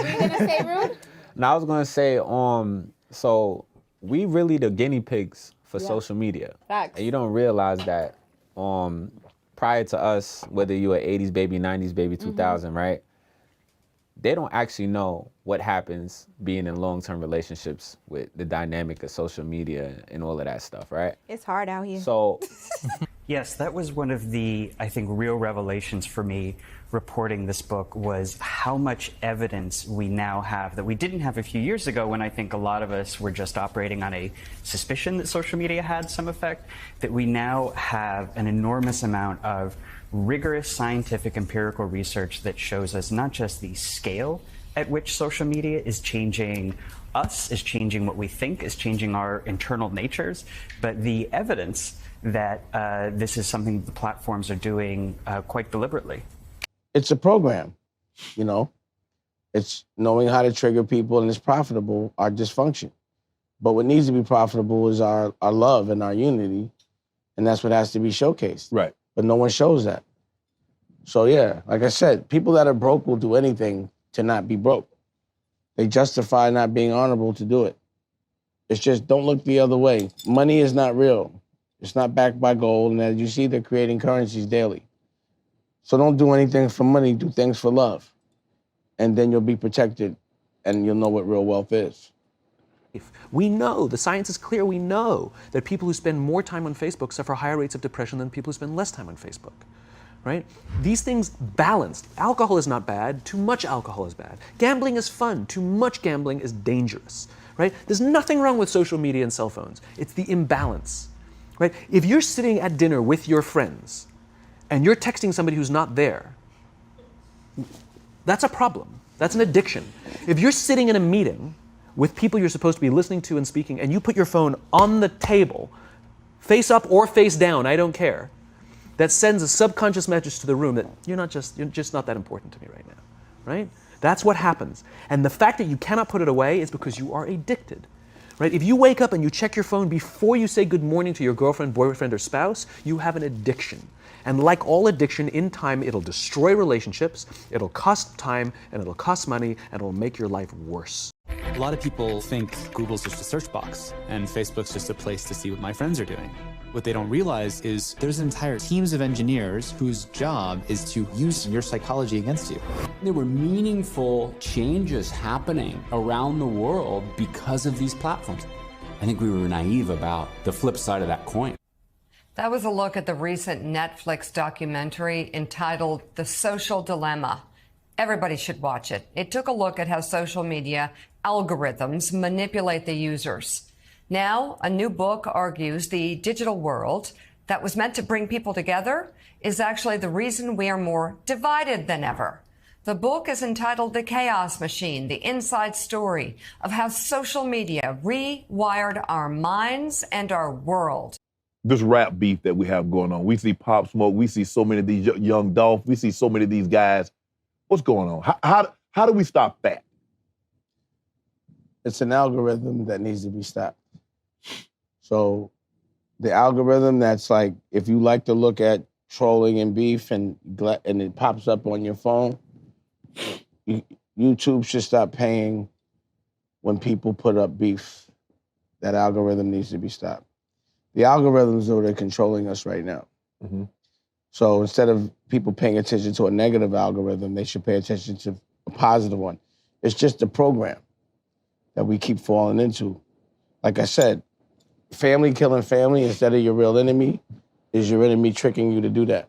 What were you gonna say, Rude? Now I was gonna say, so we really the guinea pigs for social media. Facts. And you don't realize that prior to us, whether you an 80s baby, 90s baby, 2000, right? They don't actually know what happens being in long-term relationships with the dynamic of social media and all of that stuff, right? It's hard out here. So Yes, that was one of the, I think, real revelations for me reporting this book was how much evidence we now have that we didn't have a few years ago when I think a lot of us were just operating on a suspicion that social media had some effect, that we now have an enormous amount of rigorous scientific empirical research that shows us not just the scale at which social media is changing us, is changing what we think, is changing our internal natures, but the evidence that this is something the platforms are doing quite deliberately. It's a program, you know. It's knowing how to trigger people, and it's profitable, our dysfunction. But what needs to be profitable is our love and our unity, and that's what has to be showcased. Right. But no one shows that. So yeah, like I said, people that are broke will do anything to not be broke. They justify not being honorable to do it. It's just don't look the other way. Money is not real. It's not backed by gold, and as you see, they're creating currencies daily. So don't do anything for money, do things for love. And then you'll be protected, and you'll know what real wealth is. We know, the science is clear, we know that people who spend more time on Facebook suffer higher rates of depression than people who spend less time on Facebook, right? These things balanced. Alcohol is not bad, too much alcohol is bad. Gambling is fun, too much gambling is dangerous, right? There's nothing wrong with social media and cell phones. It's the imbalance, right? If you're sitting at dinner with your friends and you're texting somebody who's not there, that's a problem. That's an addiction. If you're sitting in a meeting with people you're supposed to be listening to and speaking, and you put your phone on the table, face up or face down, I don't care, that sends a subconscious message to the room that you're just not that important to me right now, right? That's what happens. And the fact that you cannot put it away is because you are addicted, right? If you wake up and you check your phone before you say good morning to your girlfriend, boyfriend, or spouse, you have an addiction. And like all addiction, in time, it'll destroy relationships, it'll cost time, and it'll cost money, and it'll make your life worse. A lot of people think Google's just a search box and Facebook's just a place to see what my friends are doing. What they don't realize is there's entire teams of engineers whose job is to use your psychology against you. There were meaningful changes happening around the world because of these platforms. I think we were naive about the flip side of that coin. That was a look at the recent Netflix documentary entitled The Social Dilemma. Everybody should watch it. It took a look at how social media algorithms manipulate the users. Now, a new book argues the digital world that was meant to bring people together is actually the reason we are more divided than ever. The book is entitled The Chaos Machine, the inside story of how social media rewired our minds and our world. This rap beef that we have going on. We see Pop Smoke. We see so many of these young Dolph. We see so many of these guys. What's going on? How do we stop that? It's an algorithm that needs to be stopped. So the algorithm that's like, if you like to look at trolling and beef and it pops up on your phone, YouTube should stop paying when people put up beef. That algorithm needs to be stopped. The algorithms, though, they're controlling us right now. Mm-hmm. So instead of people paying attention to a negative algorithm, they should pay attention to a positive one. It's just a program that we keep falling into. Like I said, family killing family instead of your real enemy is your enemy tricking you to do that.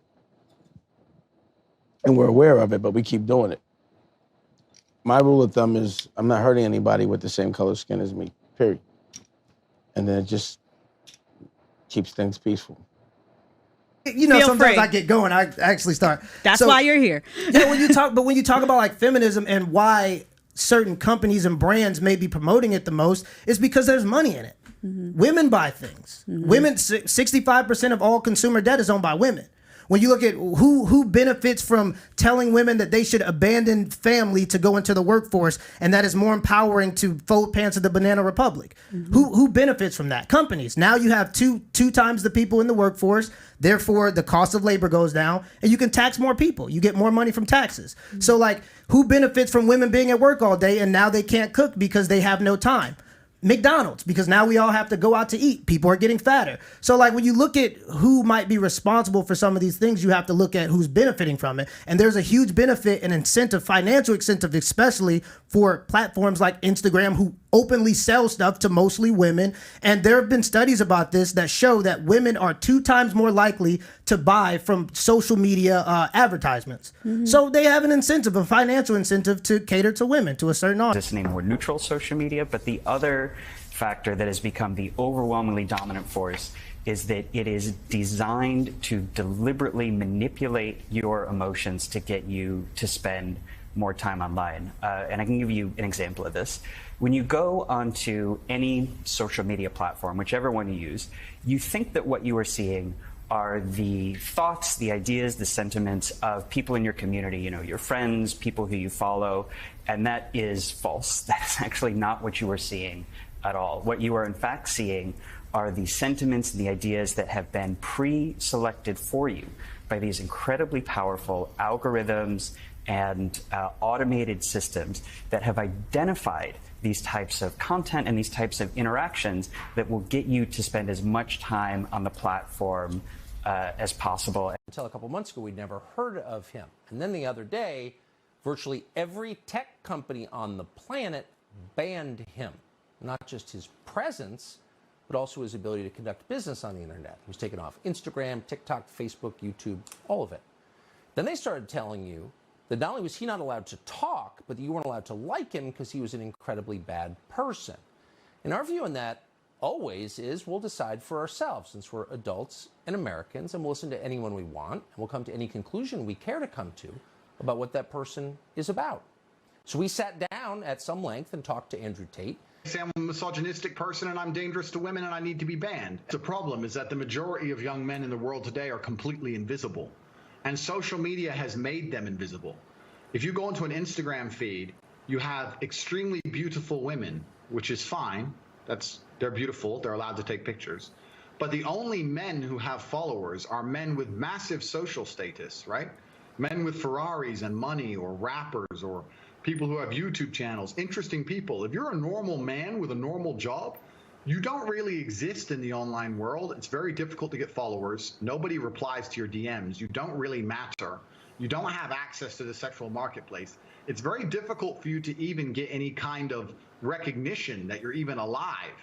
And we're aware of it, but we keep doing it. My rule of thumb is I'm not hurting anybody with the same color skin as me, period. And then it just keeps things peaceful. You know, Feel sometimes free. I get going. I actually start. That's why you're here. Yeah, when you talk about like feminism and why certain companies and brands may be promoting it the most, is because there's money in it. Women buy things. Women, 65% of all consumer debt is owned by women. When you look at who benefits from telling women that they should abandon family to go into the workforce, and that is more empowering to fold pants of the banana republic. Who benefits from that? Companies. Now you have two times the people in the workforce. Therefore, the cost of labor goes down, and you can tax more people. You get more money from taxes. So, like, who benefits from women being at work all day and now they can't cook because they have no time? McDonald's, because now we all have to go out to eat. People are getting fatter. So, like, when you look at who might be responsible for some of these things, you have to look at who's benefiting from it. And there's a huge benefit and incentive, financial incentive, especially for platforms like Instagram, who openly sell stuff to mostly women. And there have been studies about this that show that women are 2 times more likely to buy from social media advertisements. So they have an incentive, a financial incentive, to cater to women, to a certain audience. Positioning more neutral social media, but the other factor that has become the overwhelmingly dominant force is that it is designed to deliberately manipulate your emotions to get you to spend more time online. And I can give you an example of this. When you go onto any social media platform, whichever one you use, you think that what you are seeing are the thoughts, the ideas, the sentiments of people in your community, you know, your friends, people who you follow, and that is false. That's actually not what you are seeing at all. What you are in fact seeing are the sentiments and the ideas that have been pre-selected for you by these incredibly powerful algorithms and automated systems that have identified these types of content and these types of interactions that will get you to spend as much time on the platform as possible. Until a couple months ago, we'd never heard of him. And then the other day, virtually every tech company on the planet banned him. Not just his presence, but also his ability to conduct business on the internet. He was taken off Instagram, TikTok, Facebook, YouTube, all of it. Then they started telling you that not only was he not allowed to talk, but that you weren't allowed to like him because he was an incredibly bad person. And our view on that always is we'll decide for ourselves, since we're adults and Americans, and we'll listen to anyone we want, and we'll come to any conclusion we care to come to about what that person is about. So we sat down at some length and talked to Andrew Tate. Say I'm a misogynistic person and I'm dangerous to women and I need to be banned. The problem is that the majority of young men in the world today are completely invisible. And social media has made them invisible. If you go into an Instagram feed, you have extremely beautiful women, which is fine. They're beautiful, they're allowed to take pictures. But the only men who have followers are men with massive social status, right? Men with Ferraris and money, or rappers, or people who have YouTube channels, interesting people. If you're a normal man with a normal job, you don't really exist in the online world. It's very difficult to get followers. Nobody replies to your DMs. You don't really matter. You don't have access to the sexual marketplace. It's very difficult for you to even get any kind of recognition that you're even alive.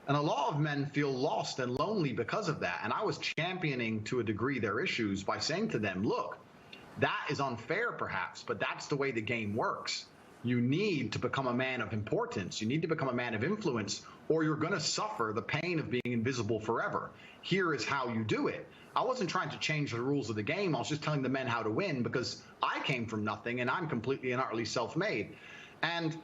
And a lot of men feel lost and lonely because of that. And I was championing to a degree their issues by saying to them, look, that is unfair perhaps, but that's the way the game works. You need to become a man of importance. You need to become a man of influence, or you're going to suffer the pain of being invisible forever. Here is how you do it. I wasn't trying to change the rules of the game. I was just telling the men how to win, because I came from nothing and I'm completely and utterly self-made. And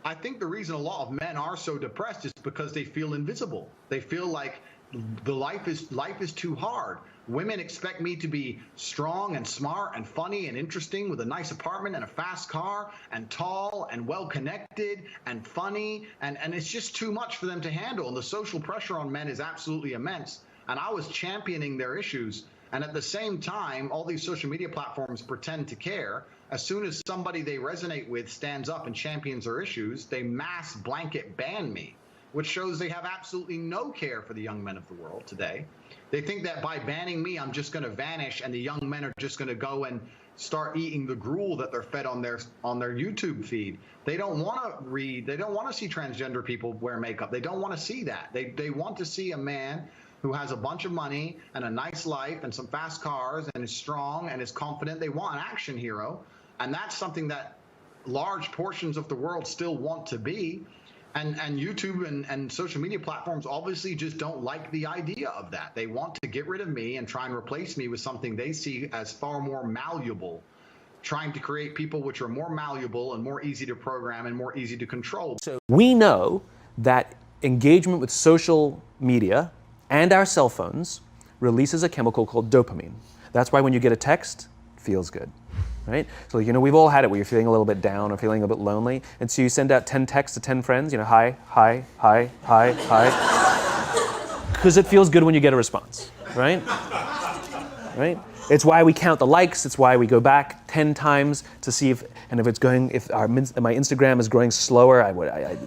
I think the reason a lot of men are so depressed is because they feel invisible. They feel like the life is too hard. Women expect me to be strong and smart and funny and interesting with a nice apartment and a fast car and tall and well-connected and funny. And it's just too much for them to handle. And the social pressure on men is absolutely immense. And I was championing their issues. And at the same time, all these social media platforms pretend to care. As soon as somebody they resonate with stands up and champions their issues, they mass blanket ban me, which shows they have absolutely no care for the young men of the world today. They think that by banning me, I'm just going to vanish and the young men are just going to go and start eating the gruel that they're fed on their YouTube feed. They don't want to read. They don't want to see transgender people wear makeup. They don't want to see that. They want to see a man who has a bunch of money and a nice life and some fast cars and is strong and is confident. They want an action hero. And that's something that large portions of the world still want to be. And YouTube and social media platforms obviously just don't like the idea of that. They want to get rid of me and try and replace me with something they see as far more malleable, trying to create people which are more malleable and more easy to program and more easy to control. So we know that engagement with social media and our cell phones releases a chemical called dopamine. That's why when you get a text, it feels good, right? So, we've all had it where you're feeling a little bit down or feeling a bit lonely. And so you send out 10 texts to 10 friends, hi, hi, hi, hi, hi. Because it feels good when you get a response, right? Right? It's why we count the likes. It's why we go back 10 times to see if my Instagram is growing slower,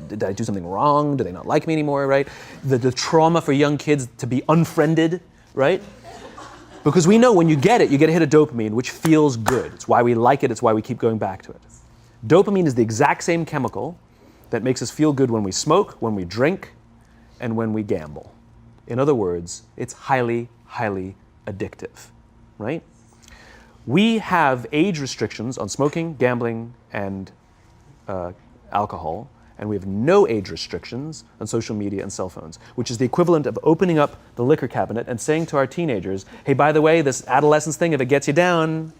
did I do something wrong? Do they not like me anymore, right? The trauma for young kids to be unfriended, right? Because we know when you get a hit of dopamine, which feels good. It's why we like it. It's why we keep going back to it. Dopamine is the exact same chemical that makes us feel good when we smoke, when we drink, and when we gamble. In other words, it's highly, highly addictive. Right? We have age restrictions on smoking, gambling, and alcohol, and we have no age restrictions on social media and cell phones, which is the equivalent of opening up the liquor cabinet and saying to our teenagers, hey, by the way, this adolescence thing, if it gets you down.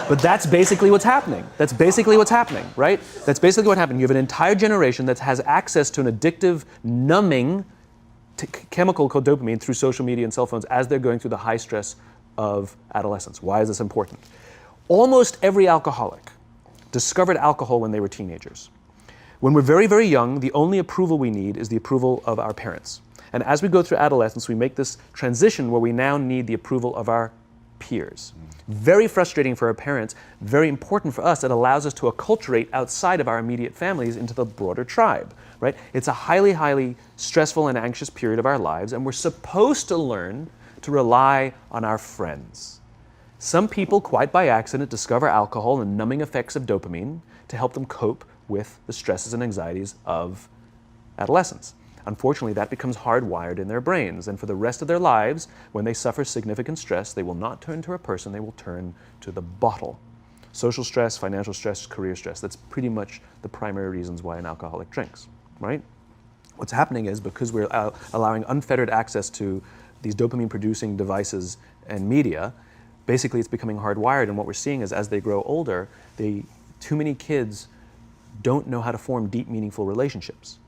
But that's basically what's happening. That's basically what's happening, right? That's basically what happened. You have an entire generation that has access to an addictive, numbing chemical called dopamine through social media and cell phones as they're going through the high stress of adolescence. Why is this important? Almost every alcoholic discovered alcohol when they were teenagers. When we're very, very young, the only approval we need is the approval of our parents. And as we go through adolescence, we make this transition where we now need the approval of our peers. Very frustrating for our parents, very important for us. It allows us to acculturate outside of our immediate families into the broader tribe, right? It's a highly, highly stressful and anxious period of our lives, and we're supposed to learn to rely on our friends. Some people, quite by accident, discover alcohol and numbing effects of dopamine to help them cope with the stresses and anxieties of adolescence. Unfortunately, that becomes hardwired in their brains, and for the rest of their lives, when they suffer significant stress, they will not turn to a person, they will turn to the bottle. Social stress, financial stress, career stress, that's pretty much the primary reasons why an alcoholic drinks, right? What's happening is because we're allowing unfettered access to these dopamine-producing devices and media, basically it's becoming hardwired, and what we're seeing is as they grow older, too many kids don't know how to form deep, meaningful relationships.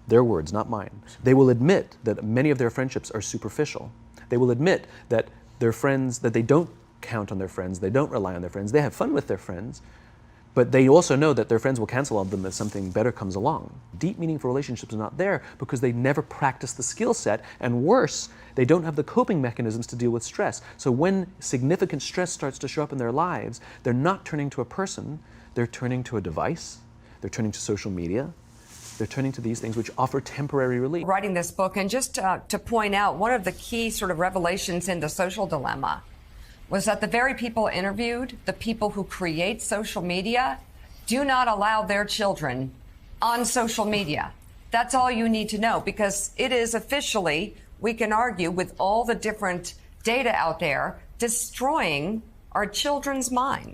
Their words, not mine. They will admit that many of their friendships are superficial. They will admit that their friends, that they don't count on their friends, they don't rely on their friends, they have fun with their friends, but they also know that their friends will cancel on them if something better comes along. Deep, meaningful relationships are not there because they never practice the skill set, and worse, they don't have the coping mechanisms to deal with stress. So when significant stress starts to show up in their lives, they're not turning to a person, they're turning to a device, they're turning to social media, they're turning to these things which offer temporary relief. Writing this book, and just to point out, one of the key sort of revelations in The Social Dilemma was that the very people interviewed, the people who create social media, do not allow their children on social media. That's all you need to know, because it is officially, we can argue with all the different data out there, destroying our children's minds.